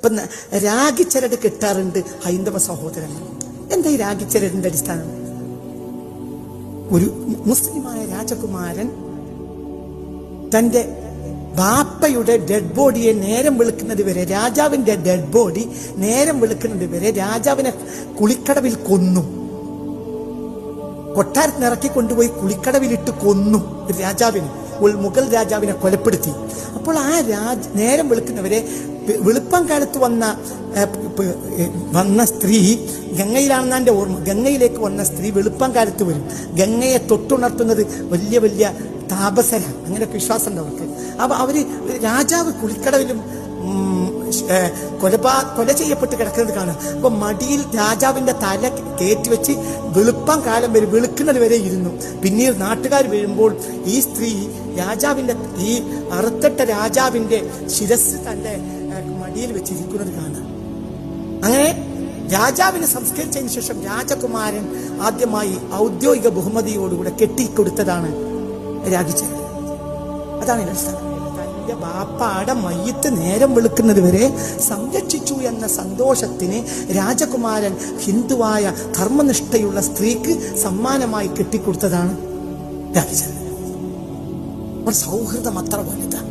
ഇപ്പൊ രാഗിച്ചരട് കെട്ടാറുണ്ട് ഹൈന്ദവ സഹോദരങ്ങൾ. എന്താ ഈ രാഗിച്ചരടിന്റെ അടിസ്ഥാനം? ഒരു മുസ്ലിമായ രാജകുമാരൻ തന്റെ ബാപ്പയുടെ ഡെഡ് ബോഡിയെ നേരം വെളുക്കുന്നത് വരെ, രാജാവിന്റെ ഡെഡ് ബോഡി നേരം വെളുക്കുന്നത് വരെ രാജാവിനെ കുളിക്കടവിൽ കൊന്നു. കൊട്ടാരത്തിന് ഇറക്കി കൊണ്ടുപോയി കുളിക്കടവിലിട്ട് കൊന്നു രാജാവിന്. മുഗൾ രാജാവിനെ കൊലപ്പെടുത്തി. അപ്പോൾ ആ നേരം വെളുക്കുന്നവരെ വെളുപ്പം കാലത്ത് വന്ന സ്ത്രീ, ഗംഗയിലാണെന്ന് എൻ്റെ ഓർമ്മ, ഗംഗയിലേക്ക് വന്ന സ്ത്രീ വെളുപ്പം കാലത്ത് വരും. ഗംഗയെ തൊട്ടുണർത്തുന്നത് വലിയ വലിയ താപസരാണ്, അങ്ങനെയൊക്കെ വിശ്വാസം ഉണ്ട് അവർക്ക്. അപ്പൊ അവര് രാജാവ് കുളിക്കടവിലും കൊല ചെയ്യപ്പെട്ട് കിടക്കുന്നത് കാണാം. അപ്പൊ മടിയിൽ രാജാവിന്റെ തല കയറ്റി വെച്ച് വെളുപ്പം കാലം വരെ, വെളുക്കുന്നത് വരെ ഇരുന്നു. പിന്നീട് നാട്ടുകാർ വീഴുമ്പോൾ ഈ സ്ത്രീ രാജാവിന്റെ, ഈ അറുത്തട്ട രാജാവിന്റെ ശിരസ് തന്റെ മടിയിൽ വെച്ചിരിക്കുന്നത് കാണാം. അങ്ങനെ രാജാവിനെ സംസ്കരിച്ചതിന് ശേഷം രാജകുമാരൻ ആദ്യമായി ഔദ്യോഗിക ബഹുമതിയോടുകൂടെ കെട്ടിക്കൊടുത്തതാണ് രാഗിച്ചരട്. അതാണ് അടിസ്ഥാനം. തന്റെ ബാപ്പാടെ മയ്യത്ത് നേരം വെളുക്കുന്നത് വരെ സംരക്ഷിച്ചു എന്ന സന്തോഷത്തിന് രാജകുമാരൻ ഹിന്ദുവായ ധർമ്മനിഷ്ഠയുള്ള സ്ത്രീക്ക് സമ്മാനമായി കെട്ടിക്കൊടുത്തതാണ് രാഗിച്ചരട്. സൗഹൃദം അത്ര വലുതാണ്.